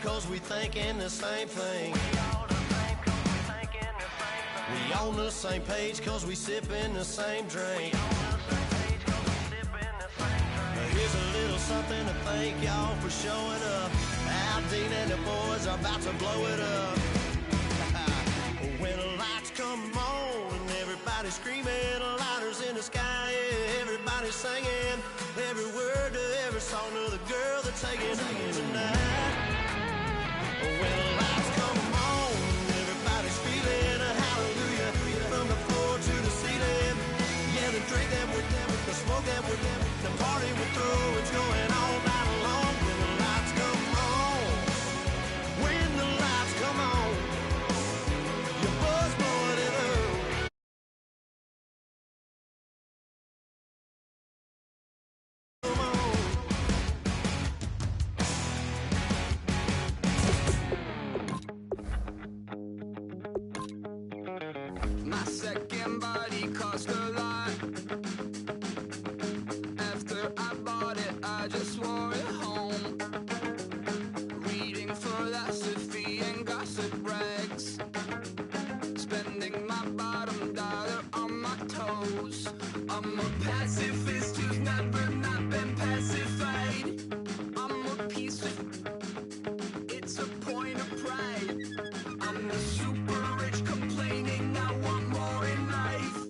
cause we thinking the same thing. We on the same page cause we sipping the same drink. Here's a little something to thank y'all for showing up. Al Dean and the boys are about to blow it up. When the lights come on and everybody's screaming, lighters in the sky, yeah, everybody's singing every word to every song of the girl they're taking home tonight. When the lights come on, everybody's feeling a hallelujah from the floor to the ceiling. Yeah, the drink that we're them, the smoke that we're them, the party we're through, it's going all night long. When the lights come on, when the lights come on, you buzz more than earth. My second body cost a lot. After I bought it, I just wore it home. Reading philosophy and gossip rags. Spending my bottom dollar on my toes. I'm a pacifist who's never not been pacified. I'm a piece of... It's a point of pride. I'm the super rich complaining I want more in life.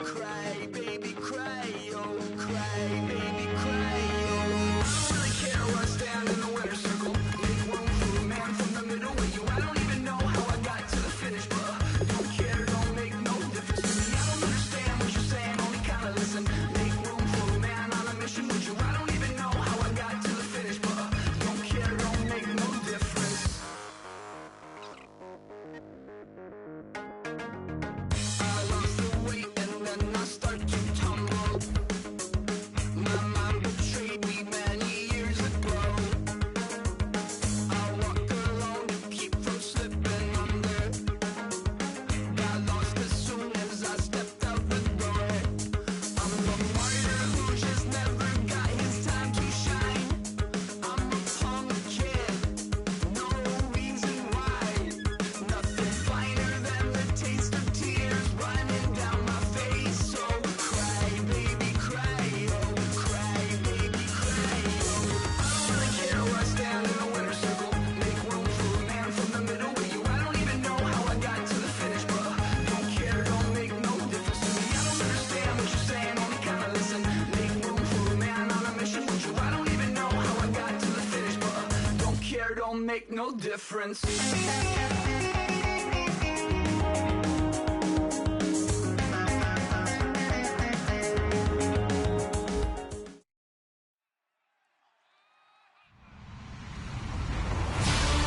Cry, baby, cry, oh, cry, baby, cry, oh. I don't really care where I stand in the winner's circle. Make room for a man from the middle with you. I don't even know how I got to the finish, but don't care, don't make no difference to me. I don't understand what you're saying, only kinda listen. Make room for a man on a mission with you. I don't even know how I got to the finish, but don't care, don't make no difference. I lost the weight and then I start to tumble. My mind betrayed me many years ago. I walk alone to keep from slipping under. Got lost as soon as I stepped out the door. I'm a martyr who just never got his time to shine. I'm a punk kid, no reason why. Nothing finer than the taste of tears running down my face. So cry, baby, cry, oh, cry, baby, cry, oh. I don't really care where I stand in the winner's circle. Make room for a man from the middle with you. I don't even know how I got to the finish, but don't care, don't make no difference to me. I don't understand what you're saying, only kinda listen. Make room for a man on a mission with you. I don't even know how I got to the finish, but don't care, don't make no difference.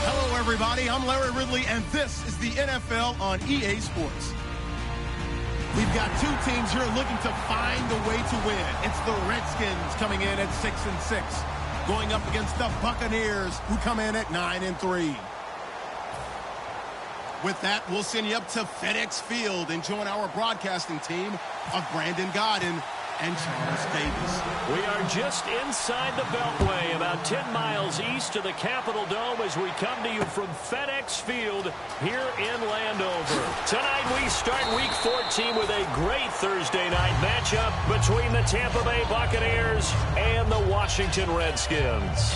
Hello, everybody. I'm Larry Ridley, and this is the NFL on EA Sports. We've got two teams here looking to find a way to win. It's the Redskins coming in at 6-6, going up against the Buccaneers, who come in at 9-3. With that, we'll send you up to FedEx Field and join our broadcasting team of Brandon Godden and Charles Davis. We are just inside the Beltway, about 10 miles east of the Capitol Dome as we come to you from FedEx Field here in Landover. Tonight we start Week 14 with a great Thursday night matchup between the Tampa Bay Buccaneers and the Washington Redskins.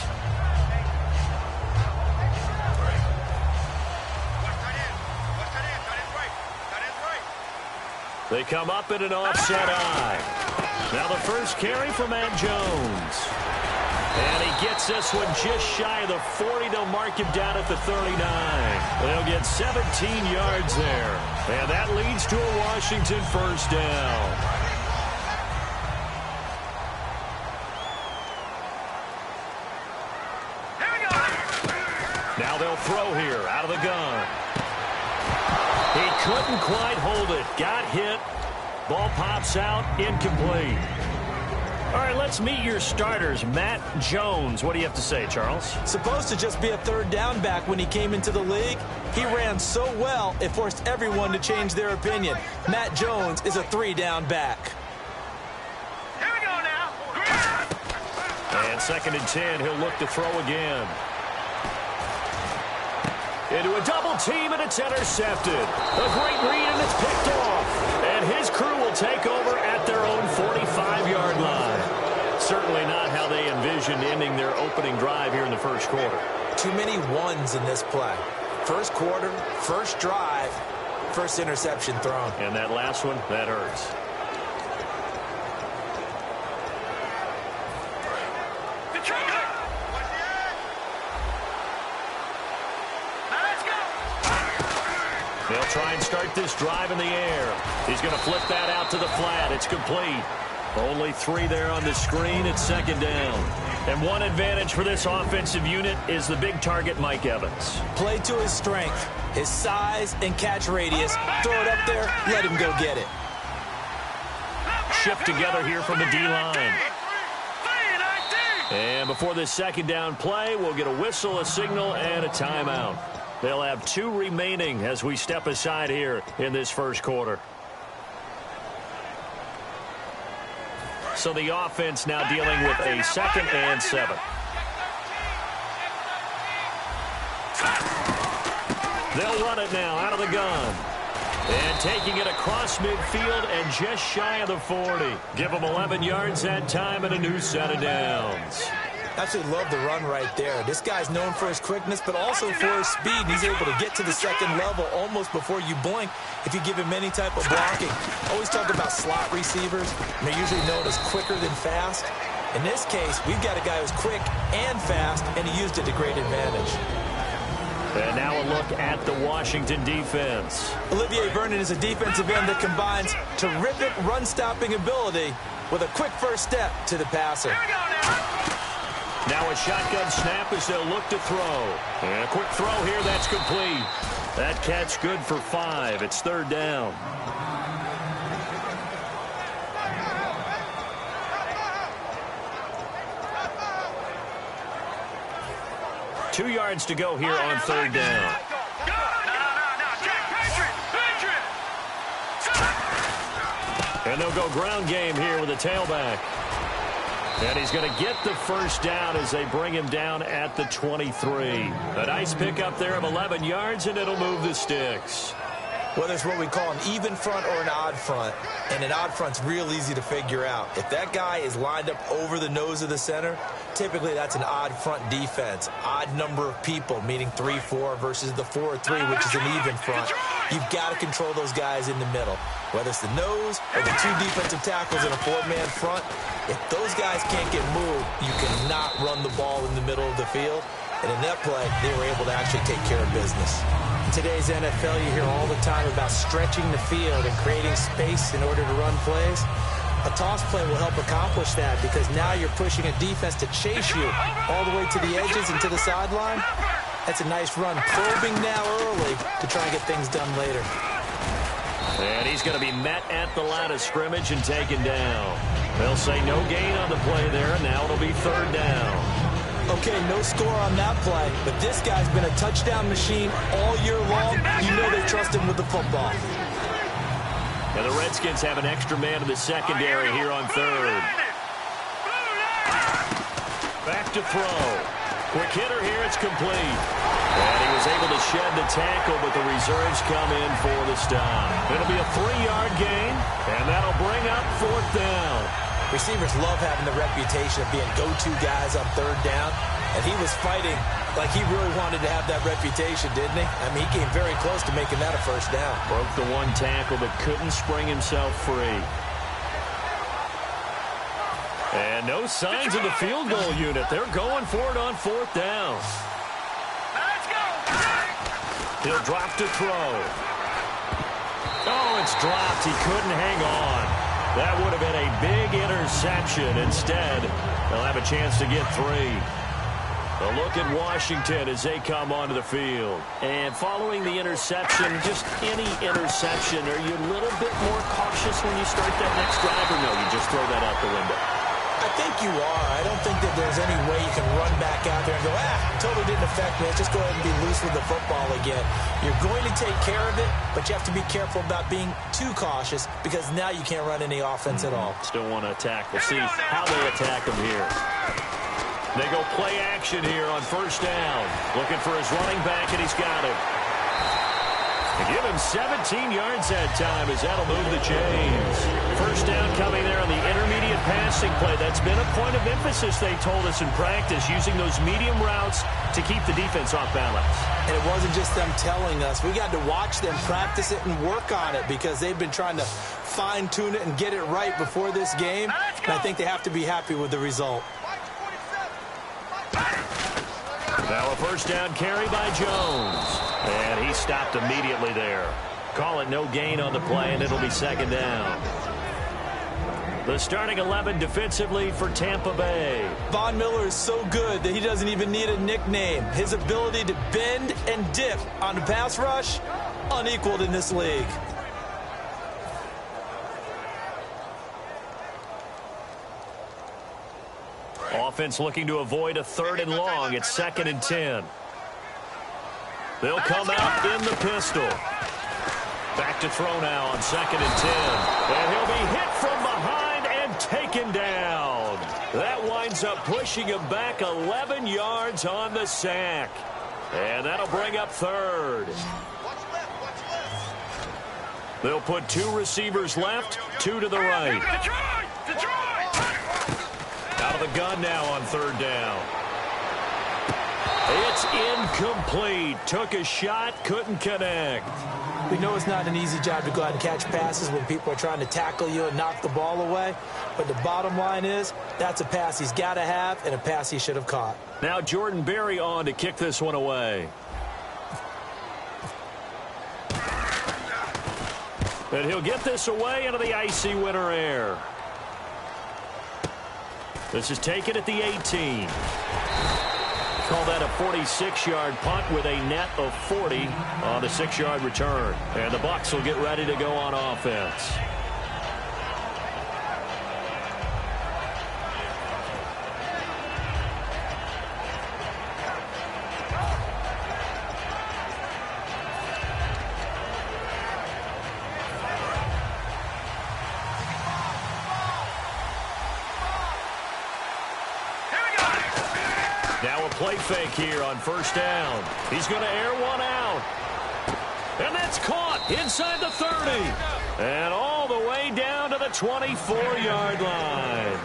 They come up in an offset eye. Now the first carry for Matt Jones. And he gets this one just shy of the 40. They'll mark him down at the 39. They'll get 17 yards there. And that leads to a Washington first down. Now they'll throw here out of the gun. He couldn't quite hold it. Got hit. Ball pops out. Incomplete. All right, let's meet your starters. Matt Jones. What do you have to say, Charles? Supposed to just be a third down back when he came into the league. He ran so well, it forced everyone to change their opinion. Matt Jones is a 3-down back. Here we go now. And 2nd and 10. He'll look to throw again. into a double team, and it's intercepted. A great read, and it's picked off. And his crew will take over at their own 45-yard line. Certainly not how they envisioned ending their opening drive here in the first quarter. Too many ones in this play. First quarter, first drive, first interception thrown. And that last one, that hurts. They'll try and start this drive in the air. He's going to flip that out to the flat. It's complete. Only 3 there on the screen. It's second down. And one advantage for this offensive unit is the big target, Mike Evans. Play to his strength, his size and catch radius. Throw it up there, let him go get it. Shift together here from the D-line. And before this second down play, we'll get a whistle, a signal, and a timeout. They'll have 2 remaining as we step aside here in this first quarter. So the offense now dealing with a 2nd and 7. They'll run it now out of the gun. And taking it across midfield and just shy of the 40. Give them 11 yards that time and a new set of downs. Absolutely love the run right there. This guy's known for his quickness, but also for his speed. And he's able to get to the second level almost before you blink if you give him any type of blocking. Always talk about slot receivers, and they're usually known as quicker than fast. In this case, we've got a guy who's quick and fast, and he used it to great advantage. And now a look at the Washington defense. Olivier Vernon is a defensive end that combines terrific run-stopping ability with a quick first step to the passer. Now a shotgun snap as they'll look to throw. And a quick throw here, that's complete. That catch good for 5. It's third down. Two yards to go here on third down. And they'll go ground game here with a tailback. And he's going to get the first down as they bring him down at the 23. A nice pickup there of 11 yards, and it'll move the sticks. Well, there's what we call an even front or an odd front, and an odd front's real easy to figure out. If that guy is lined up over the nose of the center, typically that's an odd front defense. Odd number of people, meaning 3-4 versus the 4-3, which is an even front. You've got to control those guys in the middle. Whether it's the nose or the 2 defensive tackles in a 4-man front, if those guys can't get moved, you cannot run the ball in the middle of the field. And in that play, they were able to actually take care of business. In today's NFL, you hear all the time about stretching the field and creating space in order to run plays. A toss play will help accomplish that because now you're pushing a defense to chase you all the way to the edges and to the sideline. That's a nice run, probing now early to try and get things done later. And he's going to be met at the line of scrimmage and taken down. They'll say no gain on the play there, and now it'll be third down. Okay, no score on that play, but this guy's been a touchdown machine all year long. You know they trust him with the football. And the Redskins have an extra man in the secondary here on third. Back to throw. Quick hitter here, it's complete. And he was able to shed the tackle, but the reserves come in for the stop. It'll be a 3-yard gain, and that'll bring up fourth down. Receivers love having the reputation of being go-to guys on third down, and he was fighting like he really wanted to have that reputation, didn't he? I mean, he came very close to making that a first down. Broke the 1 tackle, but couldn't spring himself free. And no signs of the field goal unit. They're going for it on fourth down. He'll drop to throw. Oh, it's dropped. He couldn't hang on. That would have been a big interception. Instead, they'll have a chance to get 3. A look at Washington as they come onto the field. And following the interception, just any interception, are you a little bit more cautious when you start that next drive, or no, you just throw that out the window? I think you are. I don't think that there's any way you can run back out there and go, totally didn't affect me. Let's just go ahead and be loose with the football again. You're going to take care of it, but you have to be careful about being too cautious because now you can't run any offense at all. Still want to attack. We'll see how they attack them here. They go play action here on first down. Looking for his running back, and he's got it. They give him 17 yards that time as that'll move the chains. First down coming there on the intermediate passing play. That's been a point of emphasis, they told us in practice, using those medium routes to keep the defense off balance. And it wasn't just them telling us. We got to watch them practice it and work on it because they've been trying to fine-tune it and get it right before this game. And I think they have to be happy with the result. Now a first down carry by Jones. And he stopped immediately there. Call it no gain on the play, and it'll be second down. The starting 11 defensively for Tampa Bay. Von Miller is so good that he doesn't even need a nickname. His ability to bend and dip on the pass rush, unequaled in this league. Offense looking to avoid a 3rd and long. It's 2nd and 10. They'll come out in the pistol. Back to throw now on 2nd and 10. And he'll be hit from behind and taken down. That winds up pushing him back 11 yards on the sack. And that'll bring up 3rd. They'll put 2 receivers left, 2 to the right. Out of the gun now on 3rd down. It's incomplete. Took a shot, couldn't connect. We know it's not an easy job to go out and catch passes when people are trying to tackle you and knock the ball away. But the bottom line is, that's a pass he's got to have and a pass he should have caught. Now Jordan Berry on to kick this one away. And he'll get this away into the icy winter air. This is taken at the 18. Call that a 46-yard punt with a net of 40 on the 6-yard return. And the Bucs will get ready to go on offense. Now a play fake here on first down. He's going to air one out. And that's caught inside the 30. And all the way down to the 24-yard line.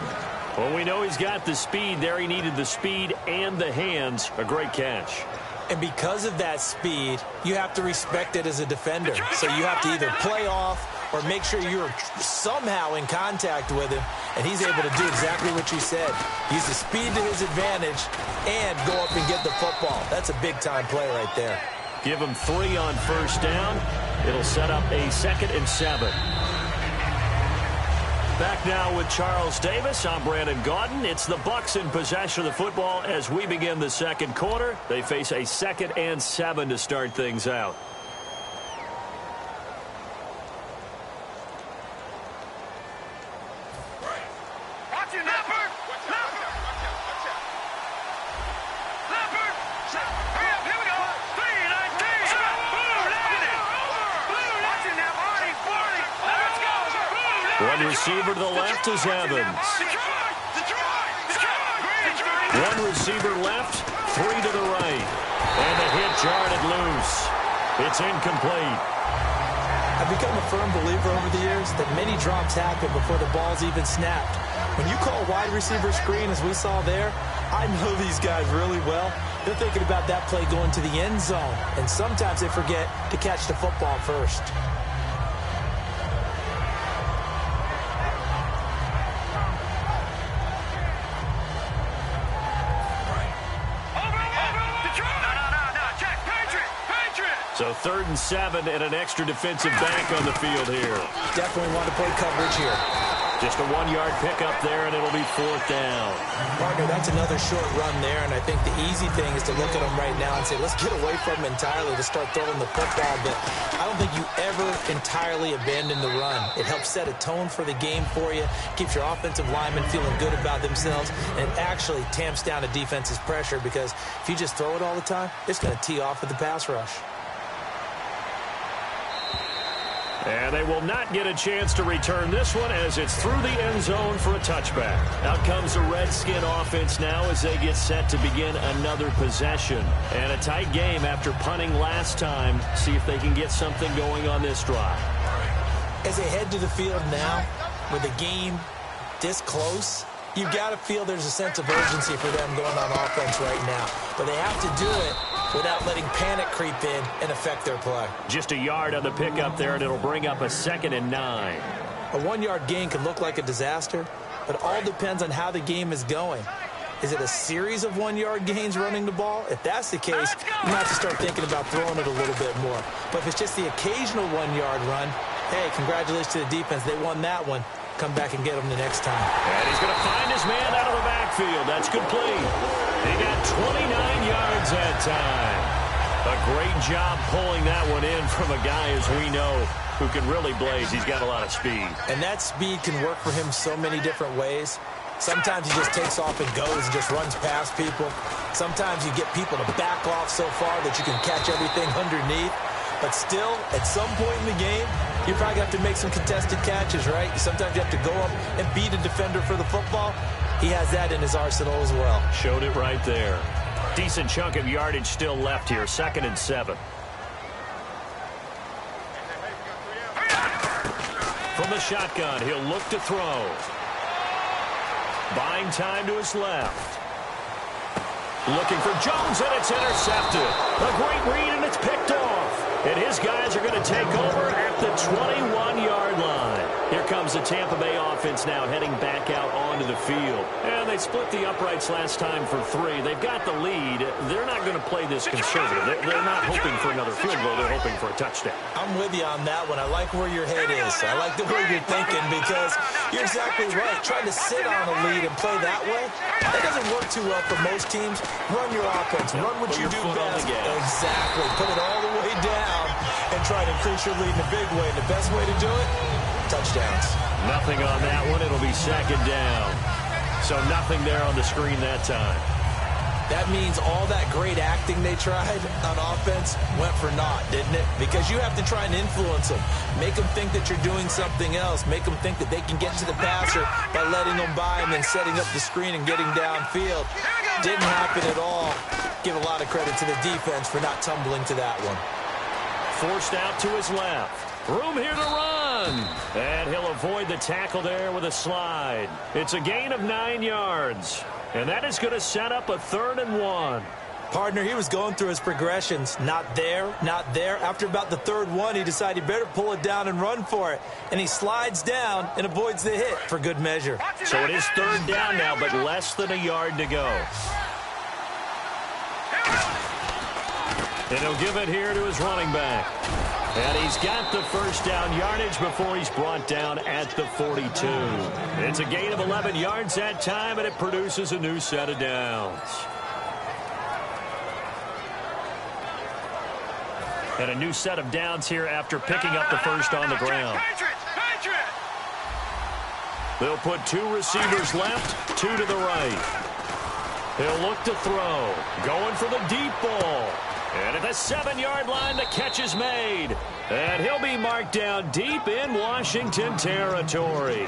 Well, we know he's got the speed there. He needed the speed and the hands. A great catch. And because of that speed, you have to respect it as a defender. So you have to either play off or make sure you're somehow in contact with him. And he's able to do exactly what you said. Use the speed to his advantage and go up and get the football. That's a big-time play right there. Give him 3 on first down. It'll set up a 2nd and 7. Back now with Charles Davis. I'm Brandon Gaudin. It's the Bucs in possession of the football as we begin the second quarter. They face a 2nd and 7 to start things out. One receiver to the left is Evans. One receiver left, 3 to the right. And the hit jarred loose. It's incomplete. I've become a firm believer over the years that many drops happen before the ball's even snapped. When you call wide receiver screen, as we saw there, I know these guys really well. They're thinking about that play going to the end zone. And sometimes they forget to catch the football first. So 3rd and 7 and an extra defensive back on the field here. Definitely want to play coverage here. Just a 1-yard pickup there, and it'll be 4th down. Partner, that's another short run there, and I think the easy thing is to look at them right now and say, let's get away from them entirely to start throwing the football. But I don't think you ever entirely abandon the run. It helps set a tone for the game for you, keeps your offensive linemen feeling good about themselves, and it actually tamps down a defense's pressure because if you just throw it all the time, it's going to tee off with the pass rush. And they will not get a chance to return this one as it's through the end zone for a touchback. Out comes the Redskin offense now as they get set to begin another possession. And a tight game after punting last time. See if they can get something going on this drive. As they head to the field now, with the game this close, you've got to feel there's a sense of urgency for them going on offense right now. But they have to do it without letting panic creep in and affect their play. Just a yard on the pickup there, and it'll bring up a 2nd and 9. A 1-yard gain can look like a disaster, but it all depends on how the game is going. Is it a series of 1-yard gains running the ball? If that's the case, you have to start thinking about throwing it a little bit more. But if it's just the occasional 1-yard run, hey, congratulations to the defense. They won that one. Come back and get them the next time. And he's going to find his man out of the backfield. That's complete. He got 29 yards that time. A great job pulling that one in from a guy, as we know, who can really blaze. He's got a lot of speed. And that speed can work for him so many different ways. Sometimes he just takes off and goes and just runs past people. Sometimes you get people to back off so far that you can catch everything underneath. But still, at some point in the game, you probably have to make some contested catches, right? Sometimes you have to go up and beat a defender for the football. He has that in his arsenal as well. Showed it right there. Decent chunk of yardage still left here. 2nd and 7. From the shotgun, he'll look to throw. Buying time to his left. Looking for Jones, and it's intercepted. A great read, and it's picked off. And his guys are going to take over at the 21-yard line. Here comes the Tampa Bay offense now heading back out onto the field. And they split the uprights last time for 3. They've got the lead. They're not going to play this conservative. They're not hoping for another field goal. They're hoping for a touchdown. I'm with you on that one. I like where your head is. I like the way you're thinking because you're exactly right. Trying to sit on a lead and play that way, that doesn't work too well for most teams. Run your offense. Run what you do best. Exactly. Put it all the way down and try to increase your lead in a big way. And the best way to do it, touchdowns. Nothing on that one. It'll be 2nd down. So nothing there on the screen that time. That means all that great acting they tried on offense went for naught, didn't it? Because you have to try and influence them. Make them think that you're doing something else. Make them think that they can get to the passer by letting them by and then setting up the screen and getting downfield. Didn't happen at all. Give a lot of credit to the defense for not tumbling to that one. Forced out to his left. Room here to run. And he'll avoid the tackle there with a slide. It's a gain of 9 yards. And that is going to set up a 3rd and 1. Partner, he was going through his progressions. Not there, not there. After about the 3rd one, he decided he better pull it down and run for it. And he slides down and avoids the hit for good measure. So it is 3rd down now, but less than a yard to go. And he'll give it here to his running back. And he's got the first down yardage before he's brought down at the 42. It's a gain of 11 yards that time, and it produces a new set of downs. And a new set of downs here after picking up the first on the ground. They'll put 2 receivers left, 2 to the right. He'll look to throw. Going for the deep ball. And at the 7-yard line, the catch is made. And he'll be marked down deep in Washington territory.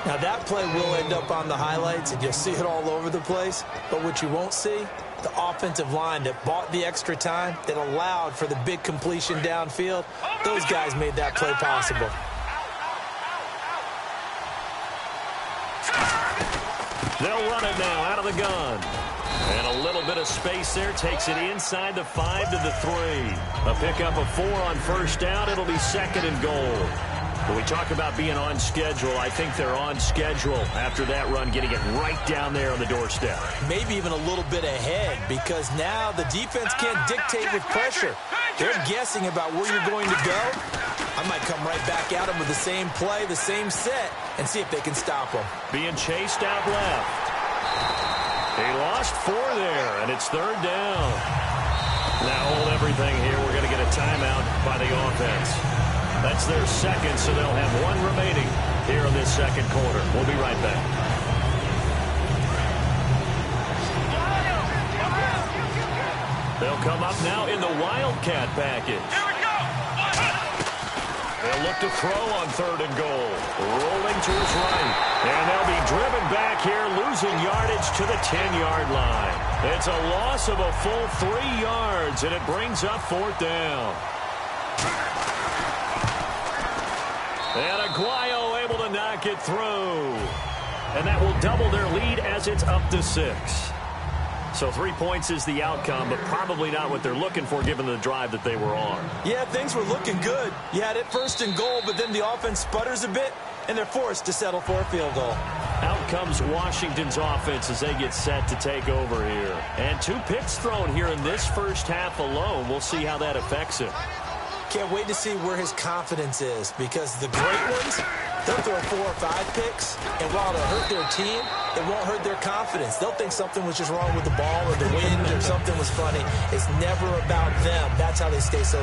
Now, that play will end up on the highlights, and you'll see it all over the place. But what you won't see, the offensive line that bought the extra time, that allowed for the big completion downfield, those guys made that play possible. They'll run it now out of the gun. And a little bit of space there takes it inside the 5 to the 3. A pickup of 4 on first down. It'll be 2nd and goal. When we talk about being on schedule, I think they're on schedule after that run, getting it right down there on the doorstep. Maybe even a little bit ahead because now the defense can't dictate with pressure. They're guessing about where you're going to go. I might come right back at them with the same play, the same set, and see if they can stop them. Being chased out left. He lost 4 there, and it's 3rd down. Now hold everything here. We're going to get a timeout by the offense. That's their 2nd, so they'll have 1 remaining here in this 2nd quarter. We'll be right back. They'll come up now in the Wildcat package. Here we go! They'll look to throw on 3rd and goal. Rolling to his right. And they'll be driven back here, losing yardage to the 10-yard line. It's a loss of a full 3 yards, and it brings up 4th down. And Aguayo able to knock it through. And that will double their lead as it's up to 6. So 3 points is the outcome, but probably not what they're looking for given the drive that they were on. Yeah, things were looking good. You had it 1st and goal, but then the offense sputters a bit, and they're forced to settle for a field goal. Out comes Washington's offense as they get set to take over here. And 2 picks thrown here in this first half alone. We'll see how that affects him. Can't wait to see where his confidence is, because the great ones, they'll throw 4 or 5 picks, and while it'll hurt their team, it won't hurt their confidence. They'll think something was just wrong with the ball or the wind or something was funny. It's never about them. That's how they stay so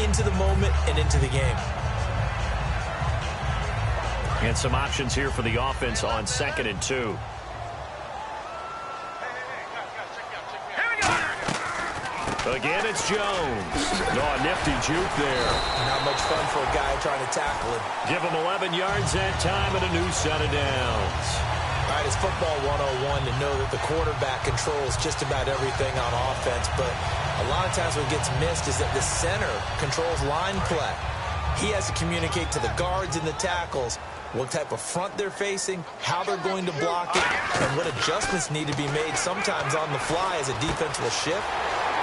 into the moment and into the game. And some options here for the offense on 2nd and 2. Again, it's Jones. No, a nifty juke there. Not much fun for a guy trying to tackle him. Give him 11 yards that time and a new set of downs. All right, it's football 101 to know that the quarterback controls just about everything on offense, but a lot of times what gets missed is that the center controls line play. He has to communicate to the guards and the tackles what type of front they're facing, how they're going to block it, and what adjustments need to be made sometimes on the fly as a defense will shift.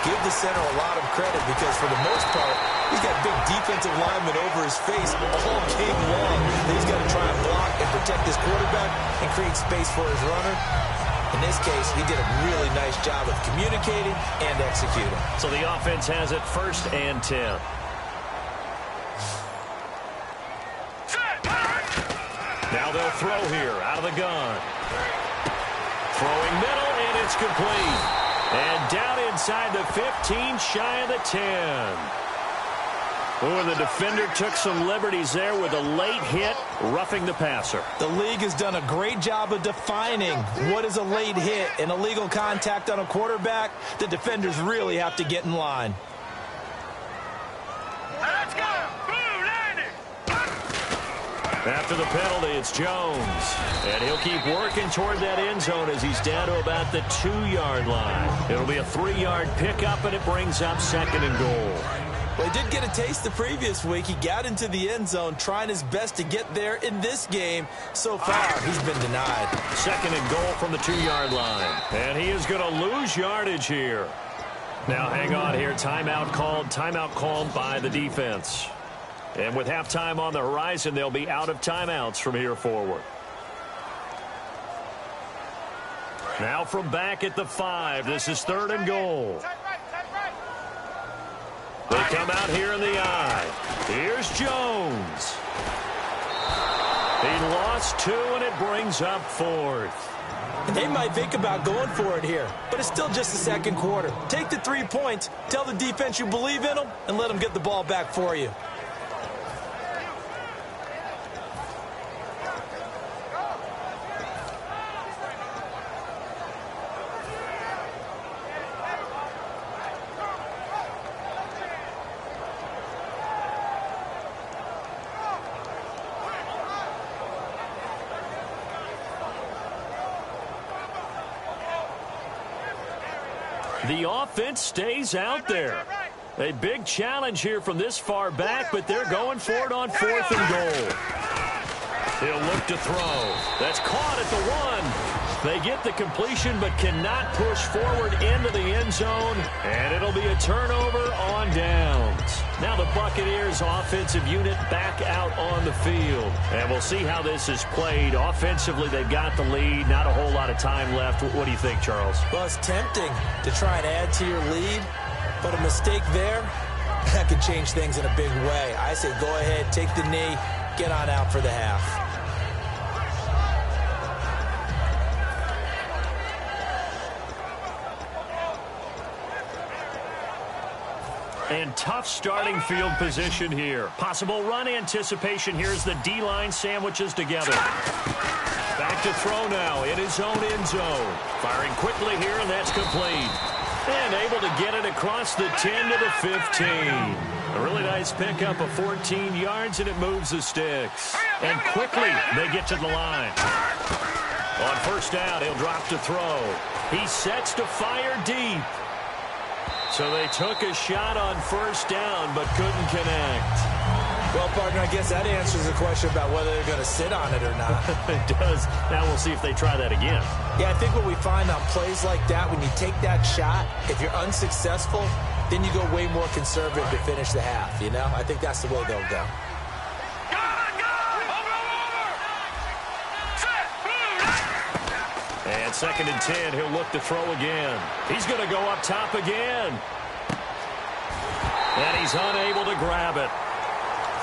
Give the center a lot of credit because for the most part, he's got big defensive linemen over his face all game long. He's got to try and block and protect his quarterback and create space for his runner. In this case, he did a really nice job of communicating and executing. So the offense has it 1st and 10. Now they'll throw here out of the gun. Throwing middle, and it's complete. And down inside the 15, shy of the 10. Oh, and the defender took some liberties there with a late hit, roughing the passer. The league has done a great job of defining what is a late hit. An illegal contact on a quarterback, the defenders really have to get in line. Let's go! Boo, Landy! After the penalty, it's Jones. And he'll keep working toward that end zone as he's down to about the 2-yard line. It'll be a 3-yard pickup, and it brings up 2nd and goal. Well, he did get a taste the previous week. He got into the end zone, trying his best to get there in this game. So far, he's been denied. 2nd and goal from the 2-yard line. And he is going to lose yardage here. Now, hang on here. Timeout called by the defense. And with halftime on the horizon, they'll be out of timeouts from here forward. Now from back at the 5, this is 3rd and goal. They come out here in the eye. Here's Jones. He lost 2, and it brings up 4th. They might think about going for it here, but it's still just the 2nd quarter. Take the 3 points, tell the defense you believe in them, and let them get the ball back for you. The offense stays out there. A big challenge here from this far back, but they're going for it on 4th and goal. He'll look to throw. That's caught at the 1. They get the completion but cannot push forward into the end zone, and it'll be a turnover on downs. Now the Buccaneers offensive unit back out on the field. And we'll see how this is played. Offensively, they've got the lead. Not a whole lot of time left. What do you think, Charles? Well, it's tempting to try and add to your lead, but a mistake there, that could change things in a big way. I say go ahead, take the knee, get on out for the half. And tough starting field position here. Possible run anticipation here as the D-line sandwiches together. Back to throw now in his own end zone. Firing quickly here, and that's complete. And able to get it across the 10 to the 15. A really nice pickup of 14 yards, and it moves the sticks. And quickly, they get to the line. On first down, he'll drop to throw. He sets to fire deep. So they took a shot on first down, but couldn't connect. Well, partner, I guess that answers the question about whether they're going to sit on it or not. It does. Now we'll see if they try that again. Yeah, I think what we find on plays like that, when you take that shot, if you're unsuccessful, then you go way more conservative to finish the half, you know? I think that's the way they'll go. And 2nd and 10, he'll look to throw again. He's going to go up top again. And he's unable to grab it.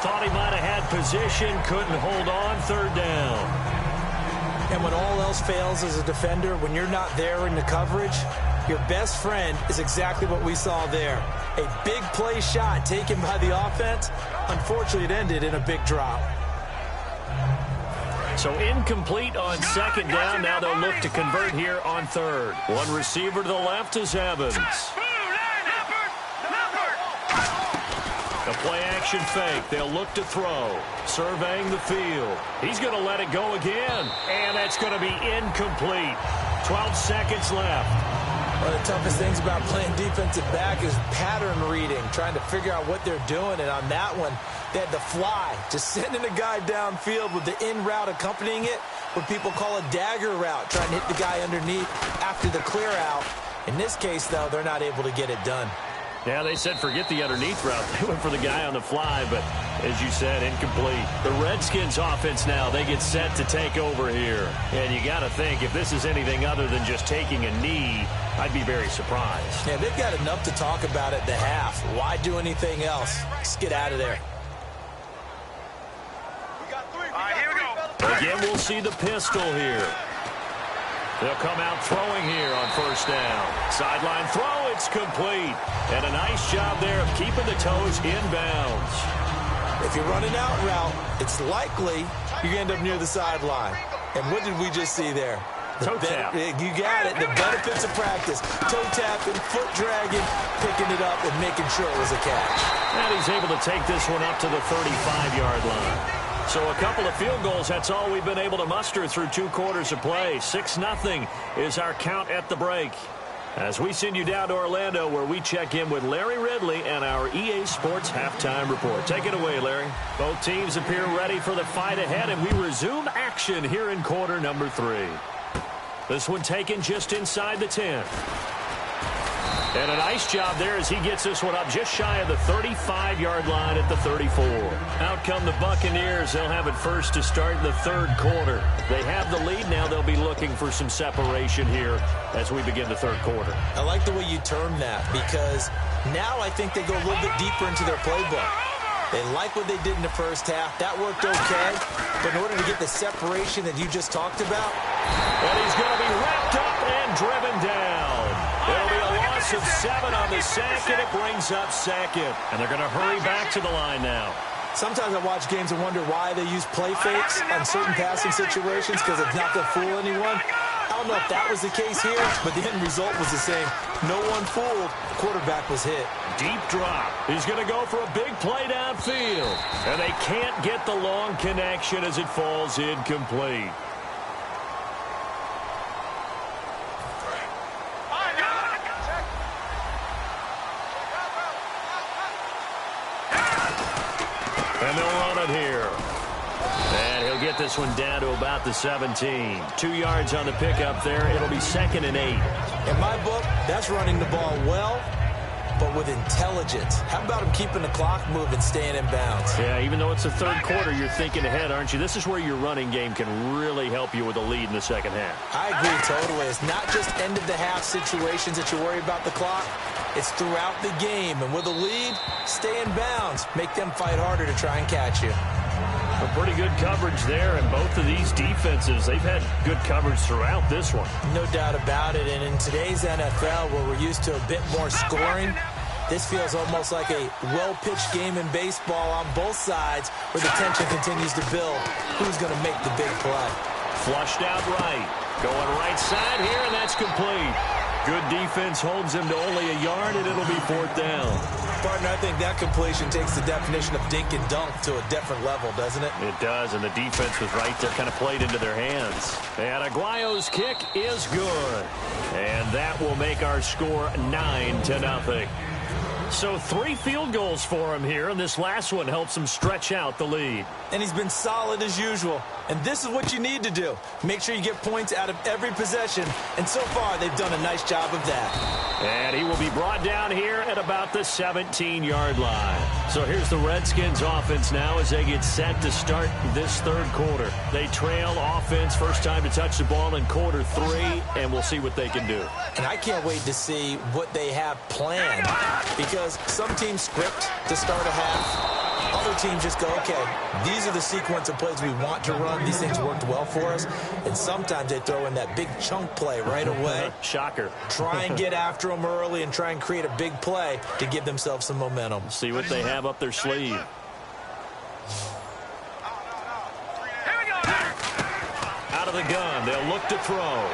Thought he might have had position, couldn't hold on, 3rd down. And when all else fails as a defender, when you're not there in the coverage, your best friend is exactly what we saw there. A big play shot taken by the offense. Unfortunately, it ended in a big drop. So incomplete on 2nd down. Now they'll look to convert here on 3rd. One receiver to the left is Evans. A play-action fake. They'll look to throw. Surveying the field. He's going to let it go again. And that's going to be incomplete. 12 seconds left. One of the toughest things about playing defensive back is pattern reading, trying to figure out what they're doing. And on that one, they had to fly, just sending a guy downfield with the in route accompanying it, what people call a dagger route, trying to hit the guy underneath after the clear out. In this case, though, they're not able to get it done. Yeah, they said forget the underneath route. They went for the guy on the fly, but as you said, incomplete. The Redskins offense now, they get set to take over here. And you got to think, if this is anything other than just taking a knee, I'd be very surprised. Yeah, they've got enough to talk about at the half. Why do anything else? Just get out of there. Again, we'll see the pistol here. They'll come out throwing here on first down. Sideline throw, it's complete. And a nice job there of keeping the toes inbounds. If you're running out route, it's likely you end up near the sideline. And what did we just see there? Toe tap. You got it. The benefits of practice. Toe tapping, foot dragging, picking it up, and making sure it was a catch. And he's able to take this one up to the 35-yard line. So a couple of field goals, that's all we've been able to muster through 2 quarters of play. 6-0 is our count at the break. As we send you down to Orlando, where we check in with Larry Ridley and our EA Sports Halftime Report. Take it away, Larry. Both teams appear ready for the fight ahead, and we resume action here in quarter number 3. This one taken just inside the 10. And a nice job there as he gets this one up just shy of the 35-yard line at the 34. Out come the Buccaneers. They'll have it first to start in the 3rd quarter. They have the lead. Now they'll be looking for some separation here as we begin the 3rd quarter. I like the way you term that, because now I think they go a little bit deeper into their playbook. They like what they did in the first half. That worked okay. But in order to get the separation that you just talked about, and he's going to be wrapped up and driven down. It'll be a loss of 7 on the sack, and it brings up 2nd. And they're going to hurry back to the line now. Sometimes I watch games and wonder why they use play fakes on certain passing situations, because it's not to fool anyone. I don't know if that was the case here, but the end result was the same. No one fooled. The quarterback was hit. Deep drop. He's going to go for a big play downfield. And they can't get the long connection as it falls incomplete. And they'll run it here. And he'll get this one down to about the 17. 2 yards on the pickup there. It'll be 2nd and 8. In my book, that's running the ball well, but with intelligence. How about him keeping the clock moving, staying in bounds? Yeah, even though it's the 3rd quarter, you're thinking ahead, aren't you? This is where your running game can really help you with a lead in the 2nd half. I agree totally. It's not just end-of-the-half situations that you worry about the clock. It's throughout the game. And with a lead, stay in bounds. Make them fight harder to try and catch you. A pretty good coverage there, and both of these defenses, they've had good coverage throughout this one. No doubt about it. And in today's NFL, where we're used to a bit more scoring, this feels almost like a well-pitched game in baseball on both sides, where the tension continues to build. Who's going to make the big play? Flushed out right. Going right side here, and that's complete. Good defense holds him to only a yard, and it'll be 4th down. Partner, I think that completion takes the definition of dink and dunk to a different level, doesn't it? It does, and the defense was right there, kind of played into their hands. And Aguayo's kick is good. And that will make our score 9-0. So 3 field goals for him here, and this last one helps him stretch out the lead. And he's been solid as usual. And this is what you need to do. Make sure you get points out of every possession. And so far, they've done a nice job of that. And he will be brought down here at about the 17-yard line. So here's the Redskins offense now as they get set to start this 3rd quarter. They trail offense, first time to touch the ball in quarter 3, and we'll see what they can do. And I can't wait to see what they have planned, because some teams script to start a half. Other teams just go, okay, these are the sequence of plays we want to run. These things worked well for us. And sometimes they throw in that big chunk play right away. Shocker. Try and get after them early and try and create a big play to give themselves some momentum. See what they have up their sleeve. Out of the gun, they'll look to throw.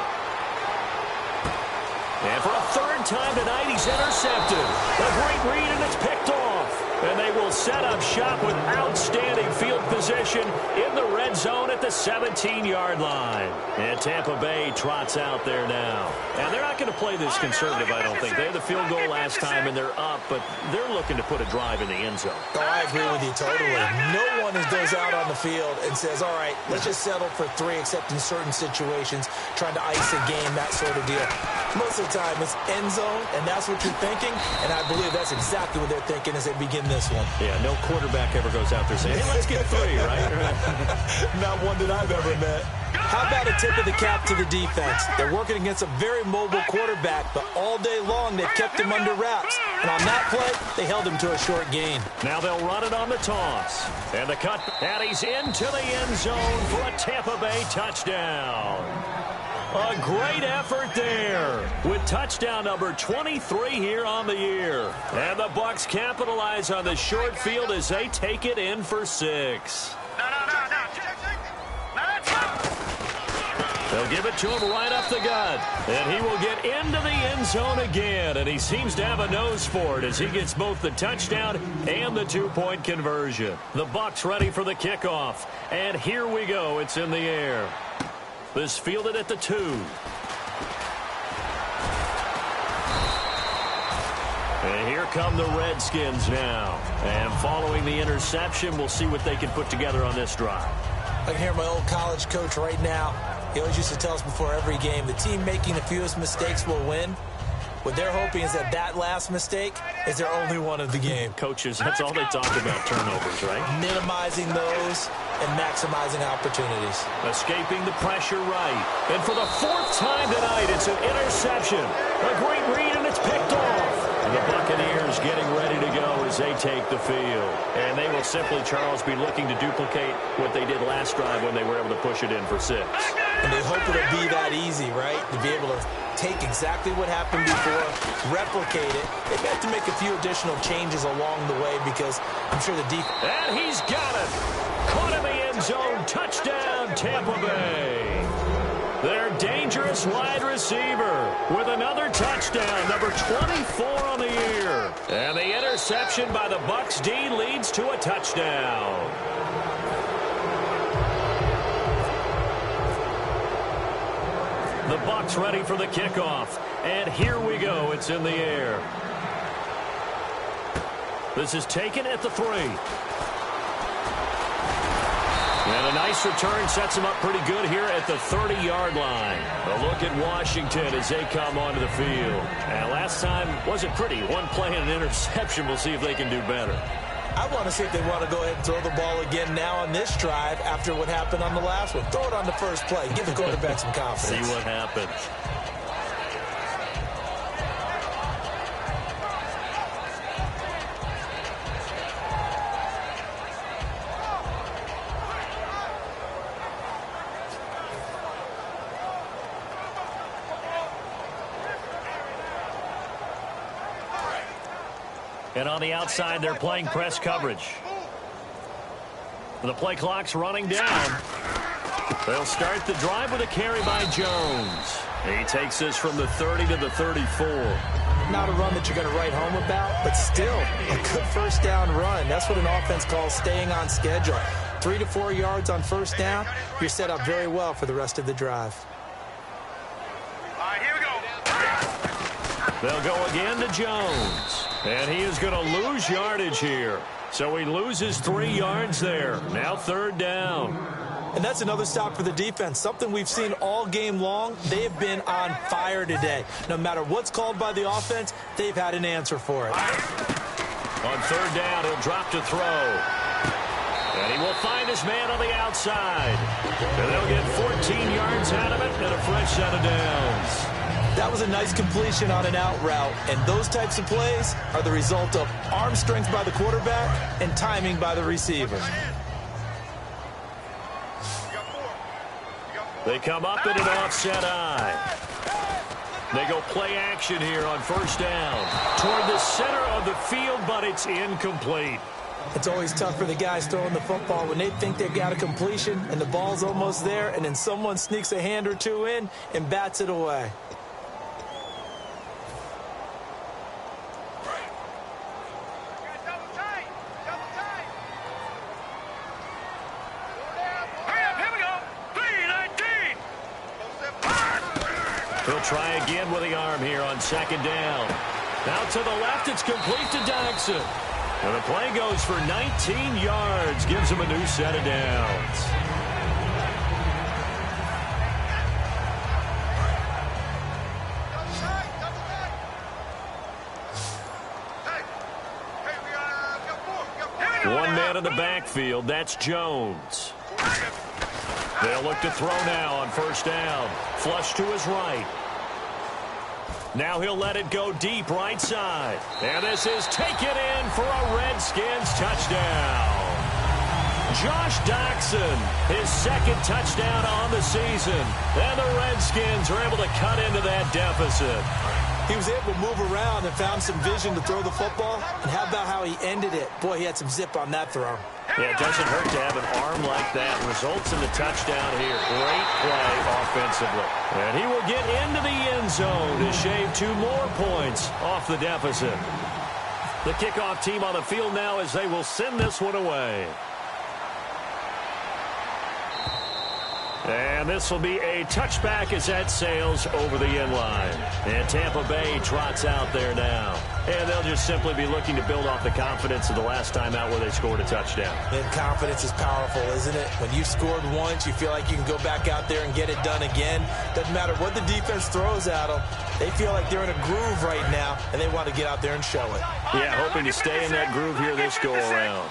And for a 3rd time tonight, he's intercepted. A great read, and it's picked off. And they will set up shop with outstanding field position in the red zone at the 17-yard line. And Tampa Bay trots out there now. And they're not going to play this conservative, I don't think. They had the field goal last time, and they're up, but they're looking to put a drive in the end zone. Oh, I agree with you totally. No one goes out on the field and says, all right, let's just settle for 3, except in certain situations, trying to ice a game, that sort of deal. Most of the time, it's end zone, and that's what you're thinking, and I believe that's exactly what they're thinking as they begin this one. Yeah, no quarterback ever goes out there saying, hey, let's get 3, right? Not one that I've ever met. How about a tip of the cap to the defense? They're working against a very mobile quarterback, but all day long they've kept him under wraps. And on that play, they held him to a short gain. Now they'll run it on the toss. And the cut, and he's into the end zone for a Tampa Bay touchdown. A great effort there with touchdown number 23 here on the year. And the Bucs capitalize on the short field as they take it in for 6. They'll give it to him right up the gut. And he will get into the end zone again. And he seems to have a nose for it as he gets both the touchdown and the 2-point conversion. The Bucs ready for the kickoff. And here we go. It's in the air. This fielded at the 2. And here come the Redskins now. And following the interception, we'll see what they can put together on this drive. I can hear my old college coach right now. He always used to tell us before every game, the team making the fewest mistakes will win. What they're hoping is that that last mistake is their only one of the game. Coaches, that's all they talk about, turnovers, right? Minimizing those and maximizing opportunities. Escaping the pressure right. And for the 4th time tonight, it's an interception. A great read, and it's picked off. And the Buccaneers getting ready to go as they take the field. And they will simply, Charles, be looking to duplicate what they did last drive when they were able to push it in for 6. And they hope it'll be that easy, right? To be able to take exactly what happened before, replicate it. They've got to make a few additional changes along the way because I'm sure the defense... And he's got it. Caught in the end zone. Touchdown, Tampa Bay. Their dangerous wide receiver with another touchdown, number 24 on the year. And the interception by the Bucs D leads to a touchdown. The Bucs ready for the kickoff. And here we go. It's in the air. This is taken at the 3. And a nice return sets him up pretty good here at the 30-yard line. A look at Washington as they come onto the field. And last time wasn't pretty. One play and an interception. We'll see if they can do better. I want to see if they want to go ahead and throw the ball again now on this drive after what happened on the last one. Throw it on the first play. Give the quarterback some confidence. See what happens. And on the outside, they're playing press coverage. The play clock's running down. They'll start the drive with a carry by Jones. He takes this from the 30 to the 34. Not a run that you're going to write home about, but still a good first down run. That's what an offense calls staying on schedule. 3 to 4 yards on first down, you're set up very well for the rest of the drive. All right, here we go. They'll go again to Jones. And he is going to lose yardage here. So he loses 3 yards there. Now third down. And that's another stop for the defense, something we've seen all game long. They have been on fire today. No matter what's called by the offense, they've had an answer for it. On third down, he'll drop to throw. And he will find his man on the outside. And they'll get 14 yards out of it and a fresh set of downs. That was a nice completion on an out route, and those types of plays are the result of arm strength by the quarterback and timing by the receiver. They come up in an offset eye. They go play action here on first down. Toward the center of the field, but it's incomplete. It's always tough for the guys throwing the football when they think they've got a completion and the ball's almost there, and then someone sneaks a hand or two in and bats it away. He'll try again with the arm here on second down. Now to the left, it's complete to Dodson. And the play goes for 19 yards, gives him a new set of downs. One man in the backfield, that's Jones. They'll look to throw now on first down. Flush to his right. Now he'll let it go deep right side. And this is taken in for a Redskins touchdown. Josh Doctson, his second touchdown on the season. And the Redskins are able to cut into that deficit. He was able to move around and found some vision to throw the football. And how about how he ended it? Boy, he had some zip on that throw. Yeah, it doesn't hurt to have an arm like that. Results in the touchdown here. Great play offensively. And he will get into the end zone to shave 2 more points off the deficit. The kickoff team on the field now as they will send this one away. And this will be a touchback as that sails over the end line. And Tampa Bay trots out there now. And they'll just simply be looking to build off the confidence of the last time out where they scored a touchdown. And confidence is powerful, isn't it? When you've scored once, you feel like you can go back out there and get it done again. Doesn't matter what the defense throws at them. They feel like they're in a groove right now, and they want to get out there and show it. Yeah, hoping to stay in that groove here this go-around.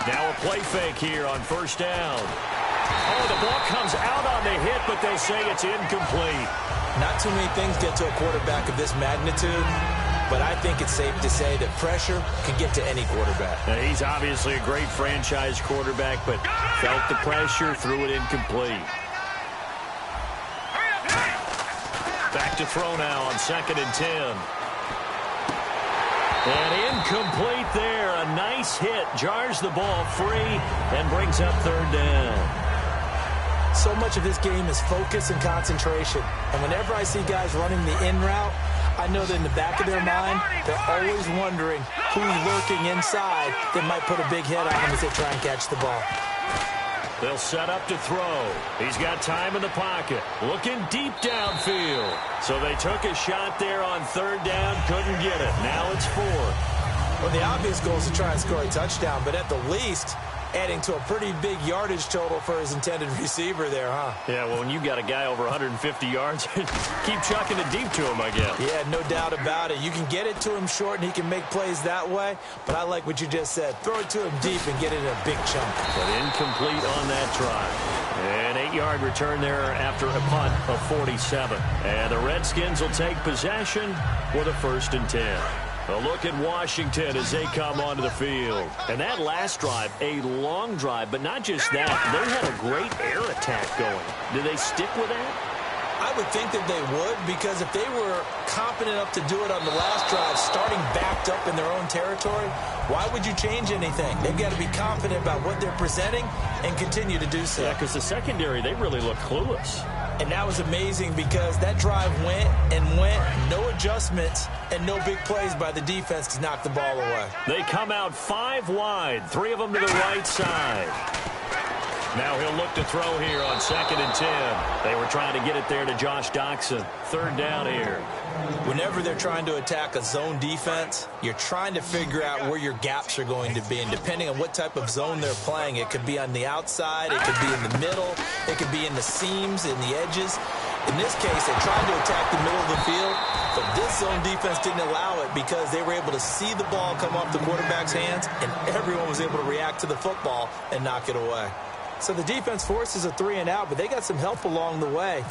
Now a play fake here on first down. Oh, the ball comes out on the hit, but they'll say it's incomplete. Not too many things get to a quarterback of this magnitude, but I think it's safe to say that pressure can get to any quarterback. Now, he's obviously a great franchise quarterback, but felt the pressure, threw it incomplete. Back to throw now on 2nd and 10. And incomplete there. A nice hit. Jars the ball free and brings up third down. So much of this game is focus and concentration. And whenever I see guys running the in route, I know that in the back of their mind, they're always wondering who's lurking inside that might put a big hit on them as they try and catch the ball. They'll set up to throw. He's got time in the pocket. Looking deep downfield. So they took a shot there on third down. Couldn't get it. Now it's 4. Well, the obvious goal is to try and score a touchdown, but at the least, adding to a pretty big yardage total for his intended receiver there, huh? Yeah, well, when you got a guy over 150 yards, keep chucking it deep to him, I guess. Yeah, no doubt about it. You can get it to him short, and he can make plays that way, but I like what you just said. Throw it to him deep and get it in a big chunk. But incomplete on that try. An 8-yard return there after a punt of 47. And the Redskins will take possession with a 1st and 10. A look at Washington as they come onto the field. And that last drive, a long drive, but not just that. They had a great air attack going. Do they stick with that? I would think that they would, because if they were confident enough to do it on the last drive, starting backed up in their own territory, why would you change anything? They've got to be confident about what they're presenting and continue to do so. Yeah, because the secondary, they really look clueless. And that was amazing because that drive went and went, no adjustments, and no big plays by the defense to knock the ball away. They come out 5 wide, 3 of them to the right side. Now he'll look to throw here on 2nd and 10. They were trying to get it there to Josh Doxson. 3rd down here. Whenever they're trying to attack a zone defense, you're trying to figure out where your gaps are going to be. And depending on what type of zone they're playing, it could be on the outside, it could be in the middle, it could be in the seams, in the edges. In this case, they tried to attack the middle of the field, but this zone defense didn't allow it because they were able to see the ball come off the quarterback's hands, and everyone was able to react to the football and knock it away. So the defense forces a 3 and out, but they got some help along the way.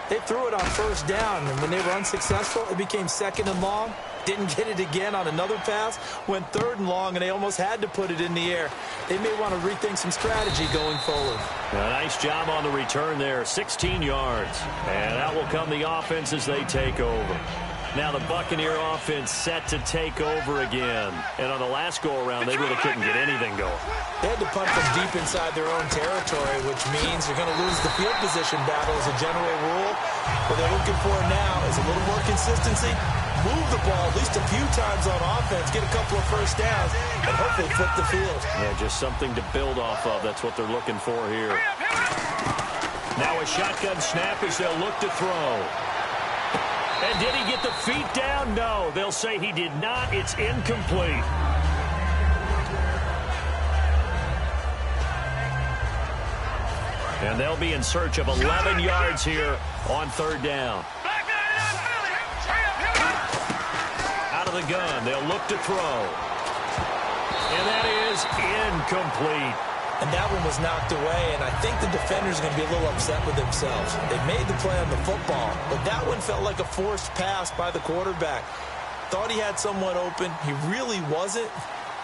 They threw it on 1st down, and when they were unsuccessful, it became 2nd and long. Didn't get it again on another pass. Went 3rd and long, and they almost had to put it in the air. They may want to rethink some strategy going forward. A nice job on the return there, 16 yards. And out will come the offense as they take over. Now the Buccaneer offense set to take over again. And on the last go-around, they really couldn't get anything going. They had to punt from deep inside their own territory, which means you're going to lose the field position battle as a general rule. What they're looking for now is a little more consistency, move the ball at least a few times on offense, get a couple of 1st downs, and hopefully flip the field. Yeah, just something to build off of. That's what they're looking for here. Now a shotgun snap as they'll look to throw. And did he get the feet down? No, they'll say he did not. It's incomplete. And they'll be in search of 11 yards here on 3rd down. Out of the gun, they'll look to throw. And that is incomplete. And that one was knocked away, and I think the defenders are going to be a little upset with themselves. They made the play on the football, but that one felt like a forced pass by the quarterback. Thought he had someone open. He really wasn't.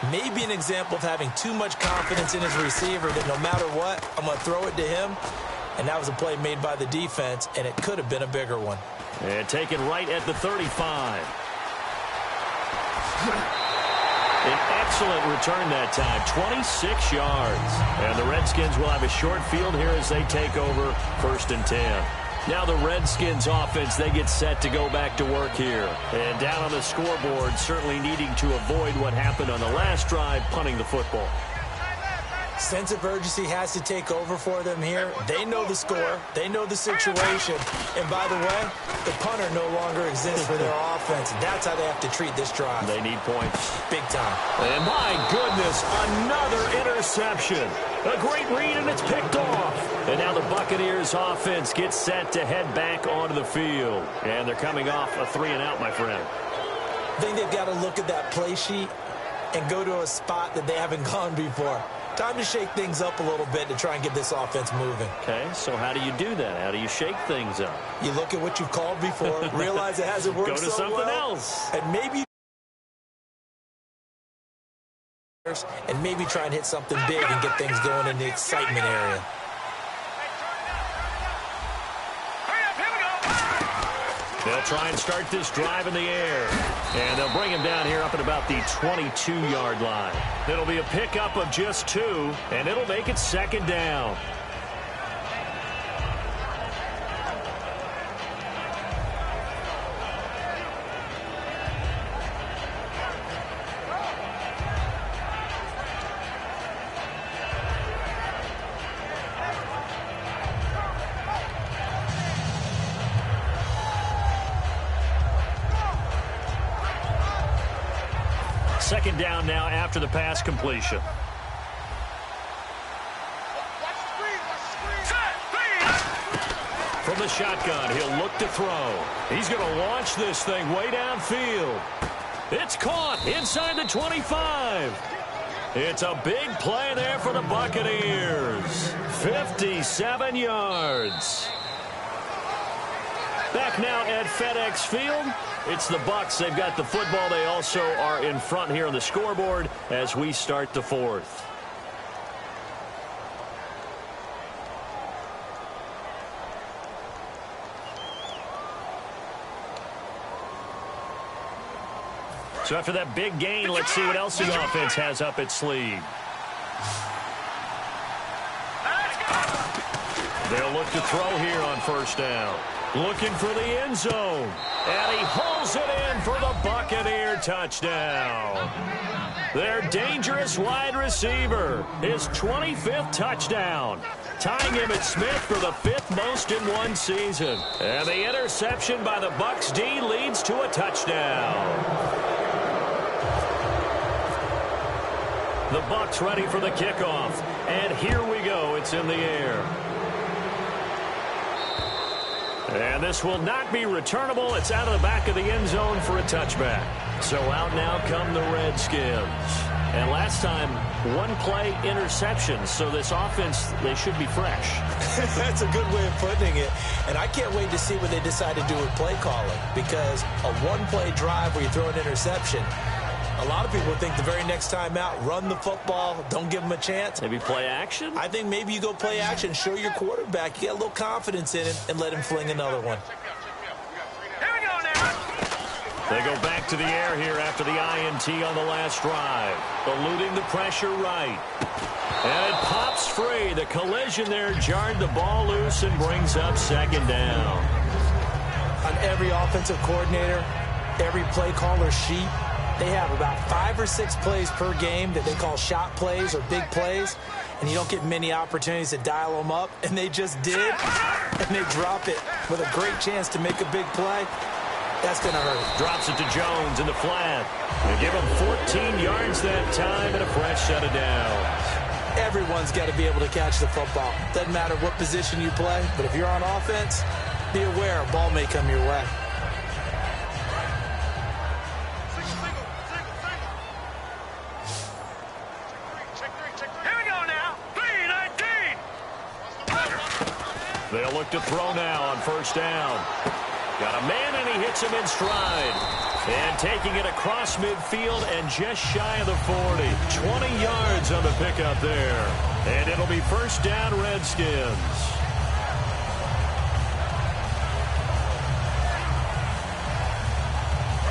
Maybe an example of having too much confidence in his receiver that no matter what, I'm going to throw it to him. And that was a play made by the defense, and it could have been a bigger one. And taken right at the 35. An excellent return that time, 26 yards. And the Redskins will have a short field here as they take over 1st and 10. Now the Redskins offense, they get set to go back to work here. And down on the scoreboard, certainly needing to avoid what happened on the last drive, punting the football. Sense of urgency has to take over for them here. They know the score. They know the situation. And by the way, the punter no longer exists for their offense. That's how they have to treat this drive. They need points. Big time. And my goodness, another interception. A great read, and it's picked off. And now the Buccaneers offense gets set to head back onto the field. And they're coming off a 3 and out, my friend. I think they've got to look at that play sheet and go to a spot that they haven't gone before. Time to shake things up a little bit to try and get this offense moving. Okay, so how do you do that? How do you shake things up? You look at what you've called before, realize it hasn't worked so well. Go to something else. And maybe try and hit something big and get things going in the excitement area. They'll try and start this drive in the air. And they'll bring him down here up at about the 22-yard line. It'll be a pickup of just 2, and it'll make it 2nd down. Second down now after the pass completion. From the shotgun, he'll look to throw. He's going to launch this thing way downfield. It's caught inside the 25. It's a big play there for the Buccaneers. 57 yards. Back now at FedEx Field. It's the Bucs. They've got the football. They also are in front here on the scoreboard as we start the 4th. So after that big gain, let's see what else the offense has up its sleeve. They'll look to throw here on first down. Looking for the end zone. And he hauls it in for the Buccaneer touchdown. Their dangerous wide receiver, his 25th touchdown. Tying him at Smith for the 5th most in one season. And the interception by the Bucs D leads to a touchdown. The Bucs ready for the kickoff. And here we go. It's in the air. And this will not be returnable. It's out of the back of the end zone for a touchback. So out now come the Redskins. And last time, one-play interception. So this offense, they should be fresh. That's a good way of putting it. And I can't wait to see what they decide to do with play calling. Because a one-play drive where you throw an interception, a lot of people think the very next time out, run the football, don't give them a chance. Maybe play action? I think maybe you go play action, show your quarterback, you get a little confidence in it, and let him fling another one. Here we go now. They go back to the air here after the INT on the last drive. Eluding the pressure right. And it pops free. The collision there jarred the ball loose and brings up second down. On every offensive coordinator, every play caller sheet, they have about 5 or 6 plays per game that they call shot plays or big plays, and you don't get many opportunities to dial them up, and they just did, and they drop it with a great chance to make a big play. That's going to hurt. Drops it to Jones in the flat. They give him 14 yards that time and a fresh set of downs. Everyone's got to be able to catch the football. Doesn't matter what position you play, but if you're on offense, be aware a ball may come your way. They'll look to throw now on first down. Got a man, and he hits him in stride. And taking it across midfield and just shy of the 40. 20 yards on the pickup there. And it'll be first down, Redskins.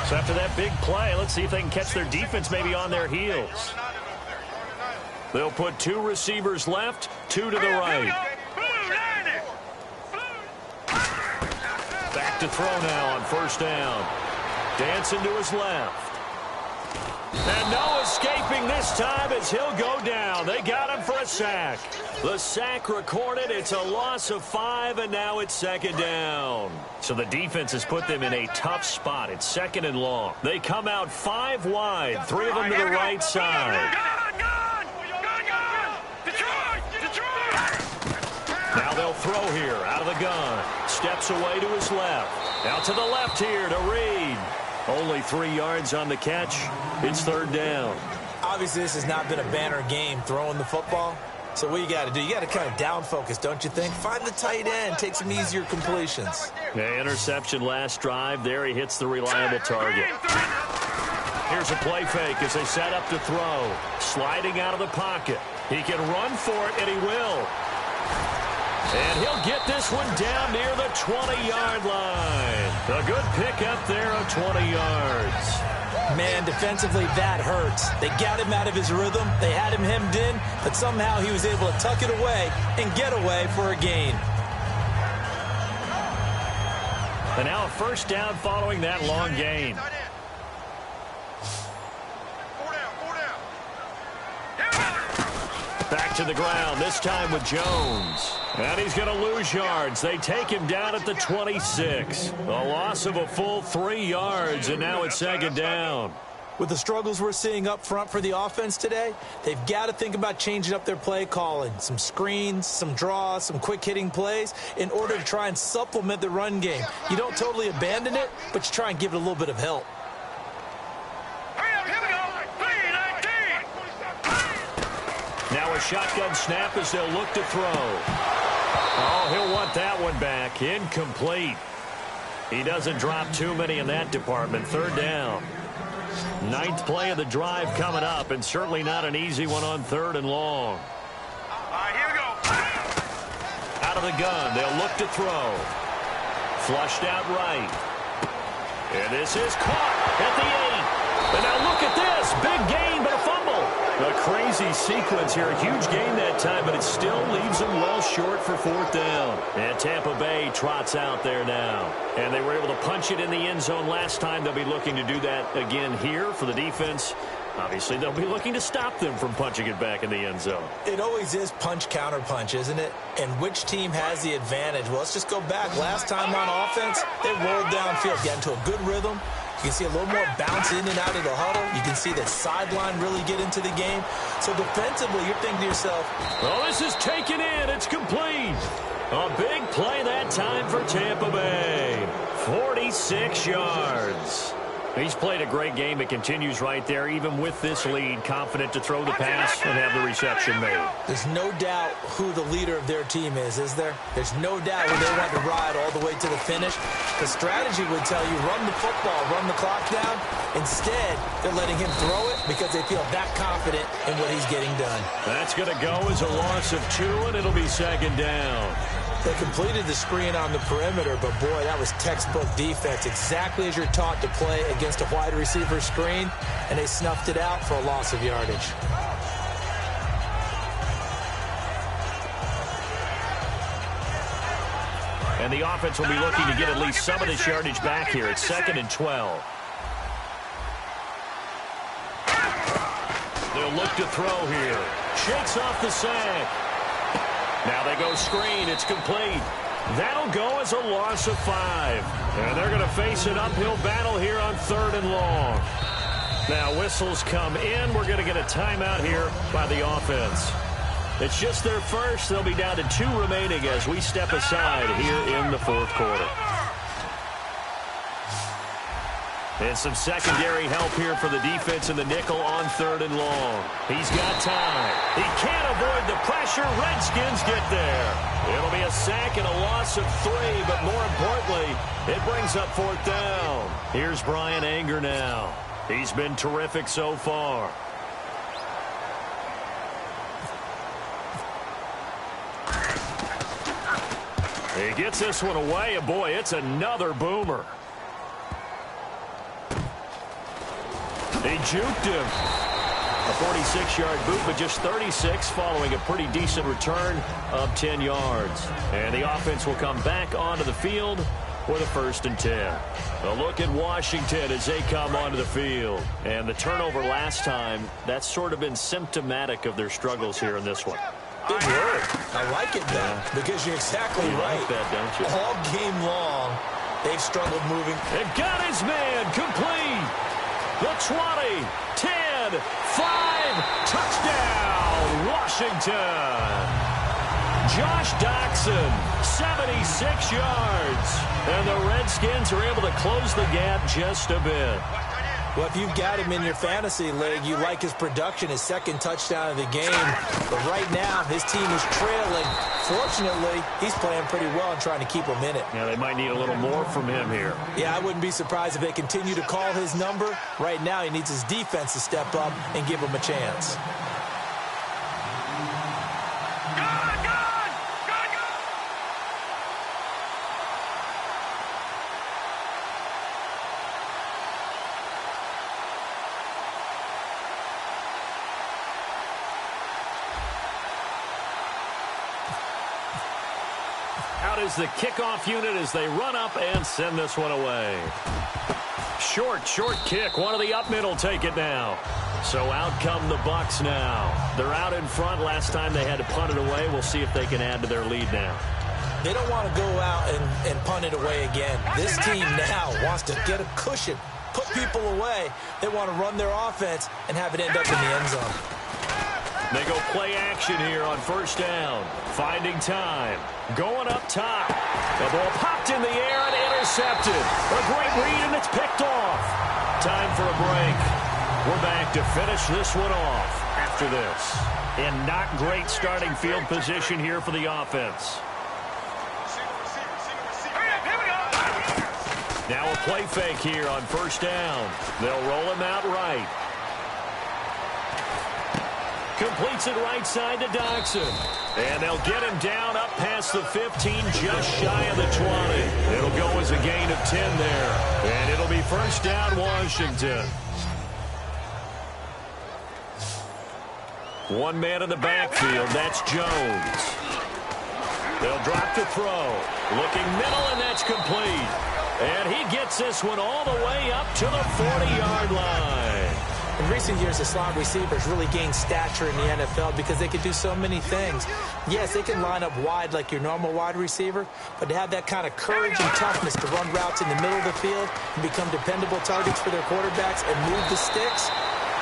So after that big play, let's see if they can catch their defense maybe on their heels. They'll put 2 receivers left, 2 to the right. Back to throw now on first down. Dancing to his left. And no escaping this time as he'll go down. They got him for a sack. The sack recorded. It's a loss of 5, and now it's second down. So the defense has put them in a tough spot. It's second and long. They come out 5 wide, 3 of them to the right side. Now they'll throw here out of the gun. Steps away to his left. Out to the left here to Reed. Only 3 yards on the catch. It's third down. Obviously, this has not been a banner game throwing the football. So what you got to do, you got to kind of down focus, don't you think? Find the tight end, take some easier completions. Yeah, interception last drive. There he hits the reliable target. Here's a play fake as they set up to throw. Sliding out of the pocket. He can run for it, and he will. And he'll get this one down near the 20-yard line. A good pickup there of 20 yards. Man, defensively, that hurts. They got him out of his rhythm. They had him hemmed in, but somehow he was able to tuck it away and get away for a gain. And now a first down following that long gain. Back to the ground, this time with Jones. And he's going to lose yards. They take him down at the 26. A loss of a full 3 yards, and now it's second down. With the struggles we're seeing up front for the offense today, they've got to think about changing up their play calling. Some screens, some draws, some quick-hitting plays in order to try and supplement the run game. You don't totally abandon it, but you try and give it a little bit of help. Now a shotgun snap as they'll look to throw. Oh, he'll want that one back. Incomplete. He doesn't drop too many in that department. Third down. 9th play of the drive coming up, and certainly not an easy one on third and long. All right, here we go. Out of the gun, they'll look to throw. Flushed out right. And this is caught at the 8. And now look at this. Big gain, but a fumble. A crazy sequence here. A huge gain that time, but it still leaves them well short for fourth down. And Tampa Bay trots out there now. And they were able to punch it in the end zone last time. They'll be looking to do that again here for the defense. Obviously, they'll be looking to stop them from punching it back in the end zone. It always is punch-counter-punch, isn't it? And which team has the advantage? Well, let's just go back. Last time on offense, they rolled downfield, got into a good rhythm. You can see a little more bounce in and out of the huddle. You can see the sideline really get into the game. So defensively, you're thinking to yourself, oh, this is taken in. It's complete. A big play that time for Tampa Bay. 46 yards. He's played a great game. It continues right there, even with this lead, confident to throw the pass and have the reception made. There's no doubt who the leader of their team is there? There's no doubt who they want to ride all the way to the finish. The strategy would tell you, run the football, run the clock down. Instead, they're letting him throw it because they feel that confident in what he's getting done. That's going to go as a loss of 2, and it'll be second down. They completed the screen on the perimeter, but boy, that was textbook defense. Exactly as you're taught to play against a wide receiver screen, and they snuffed it out for a loss of yardage. And the offense will be looking to get at least some of this yardage back here. It's 2nd and 12. They'll look to throw here. Shakes off the sack. Now they go screen. It's complete. That'll go as a loss of 5. And they're going to face an uphill battle here on 3rd and long. Now whistles come in. We're going to get a timeout here by the offense. It's just their first. They'll be down to 2 remaining as we step aside here in the 4th quarter. And some secondary help here for the defense in the nickel on 3rd and long. He's got time. He can't avoid the pressure. Redskins get there. It'll be a sack and a loss of 3, but more importantly, it brings up 4th down. Here's Brian Anger now. He's been terrific so far. He gets this one away, and boy, it's another boomer. They juked him. A 46-yard boot, but just 36 following a pretty decent return of 10 yards. And the offense will come back onto the field for the 1st and 10. A look at Washington as they come onto the field. And the turnover last time, that's sort of been symptomatic of their struggles here in this one. Big word. I like it, though, because you're exactly right. Like that, don't you? All game long, they've struggled moving. And got his man complete. The 20, 10, 5, touchdown, Washington. Josh Doxson, 76 yards. And the Redskins are able to close the gap just a bit. Well, if you've got him in your fantasy league, you like his production, his 2nd touchdown of the game. But right now, his team is trailing. Fortunately, he's playing pretty well and trying to keep them in it. Yeah, they might need a little more from him here. Yeah, I wouldn't be surprised if they continue to call his number. Right now, he needs his defense to step up and give him a chance. Out is the kickoff unit as they run up and send this one away. Short kick. One of the up middle take it now. So out come the Bucs now. They're out in front. Last time they had to punt it away. We'll see if they can add to their lead now. They don't want to go out and punt it away again. This team now wants to get a cushion, put people away. They want to run their offense and have it end up in the end zone. They go play action here on 1st down. Finding time. Going up top. The ball popped in the air and intercepted. A great read, and it's picked off. Time for a break. We're back to finish this one off after this. And not great starting field position here for the offense. Now a play fake here on 1st down. They'll roll him out right. Completes it right side to Doxson. And they'll get him down up past the 15, just shy of the 20. It'll go as a gain of 10 there. And it'll be 1st down Washington. One man in the backfield. That's Jones. They'll drop to throw. Looking middle, and that's complete. And he gets this one all the way up to the 40-yard line. In recent years, the slot receivers really gained stature in the NFL because they can do so many things. Yes, they can line up wide like your normal wide receiver, but to have that kind of courage and toughness to run routes in the middle of the field and become dependable targets for their quarterbacks and move the sticks,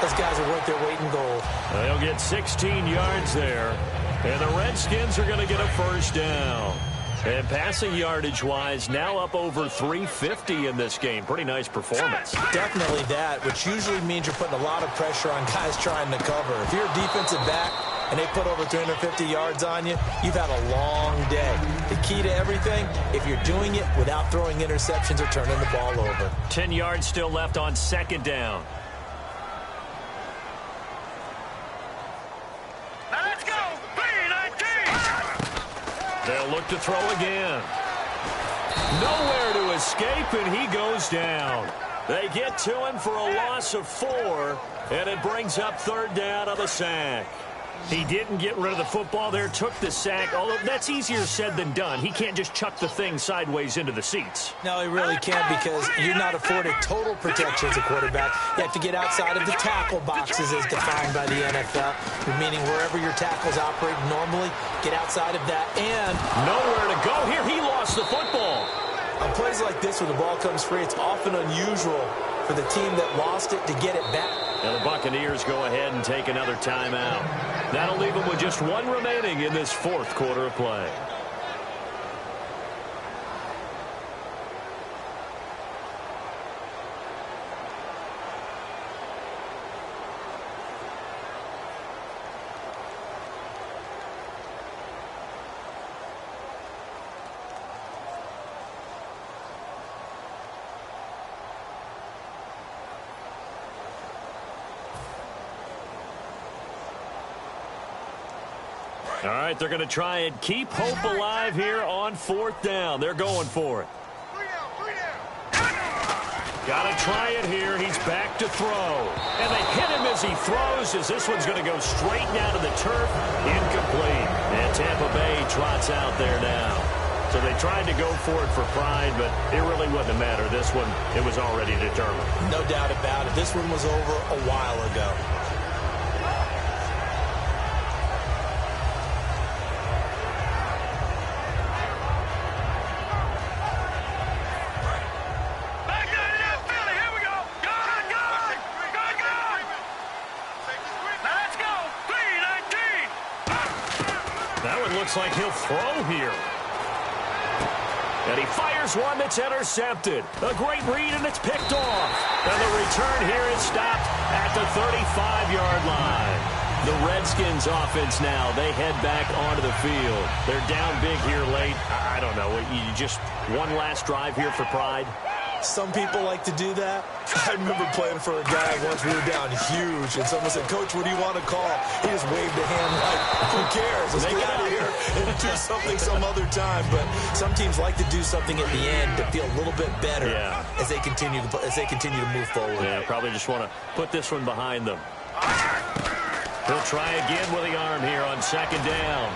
those guys are worth their weight in gold. They'll get 16 yards there, and the Redskins are going to get a first down. And passing yardage-wise, now up over 350 in this game. Pretty nice performance. Definitely that, which usually means you're putting a lot of pressure on guys trying to cover. If you're a defensive back and they put over 350 yards on you, you've had a long day. The key to everything, if you're doing it without throwing interceptions or turning the ball over. 10 yards still left on second down. Now let's go. B19. They'll look to throw again. Nowhere to escape, and he goes down. They get to him for a loss of 4, and it brings up third down on the sack. He didn't get rid of the football there, took the sack, although that's easier said than done. He can't just chuck the thing sideways into the seats. No, he really can't because you're not afforded total protection as a quarterback. You have to get outside of the tackle boxes as defined by the NFL, meaning wherever your tackles operate normally, get outside of that. And nowhere to go here. He lost the football. On plays like this where the ball comes free, it's often unusual for the team that lost it to get it back. And the Buccaneers go ahead and take another timeout. That'll leave them with just one remaining in this fourth quarter of play. All right, they're going to try and keep hope alive here on fourth down. They're going for it. Got to try it here. He's back to throw. And they hit him as he throws, as this one's going to go straight down to the turf. Incomplete. And Tampa Bay trots out there now. So they tried to go for it for pride, but it really wouldn't matter. This one, it was already determined. No doubt about it. This one was over a while ago. Looks like he'll throw here. And he fires one that's intercepted. A great read, and it's picked off. And the return here is stopped at the 35-yard line. The Redskins offense now, they head back onto the field. They're down big here late. I don't know. You just one last drive here for pride? Some people like to do that. I remember playing for a guy once. We were down huge, and someone said, "Coach, what do you want to call?" He just waved a hand like, "Who cares? Let's get out of here and do something some other time." But some teams like to do something at the end to feel a little bit better as they continue to move forward. Yeah, probably just want to put this one behind them. He'll try again with the arm here on second down.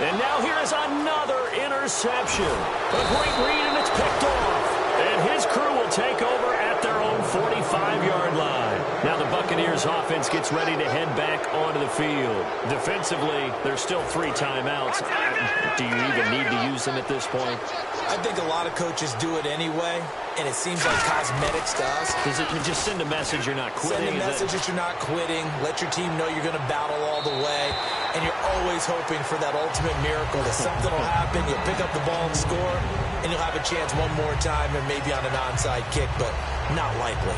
And now here is another interception. A great read, and it's picked off. And his crew will take over at their own 45-yard line. Now the Buccaneers offense gets ready to head back onto the field. Defensively, there's still 3 timeouts. Do you even need to use them at this point? I think a lot of coaches do it anyway, and it seems like cosmetics to us. Does it just send a message you're not quitting? Send a message that you're not quitting. Let your team know you're going to battle all the way. And you're always hoping for that ultimate miracle, that something will happen, you'll pick up the ball and score, and you'll have a chance one more time and maybe on an onside kick, but not likely.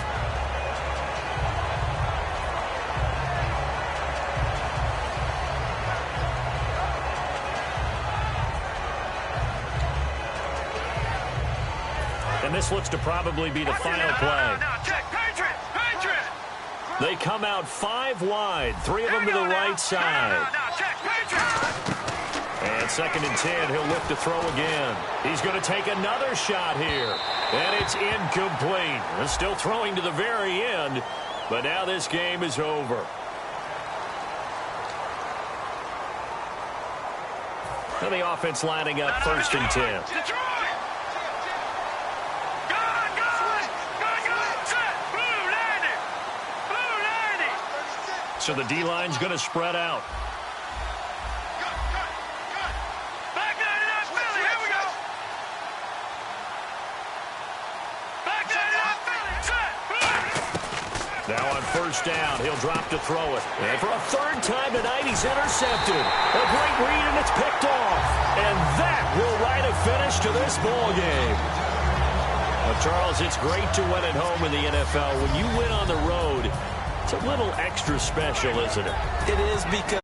And this looks to probably be the final play. They come out 5 wide, 3 of them to the right side. And second and 10, he'll look to throw again. He's going to take another shot here. And it's incomplete. They're still throwing to the very end, but now this game is over. And the offense lining up 1st and 10. Detroit! Set! Blue landing! Blue landing! So the D-line's going to spread out. Back line it up, Philly! Here we go! Back line it up, Philly! Set! Now on 1st down, he'll drop to throw it. And for a 3rd time tonight, he's intercepted. A great read, and it's picked off. And that will write a finish to this ball game. Well, Charles, it's great to win at home in the NFL. When you win on the road, it's a little extra special, isn't it? It is, because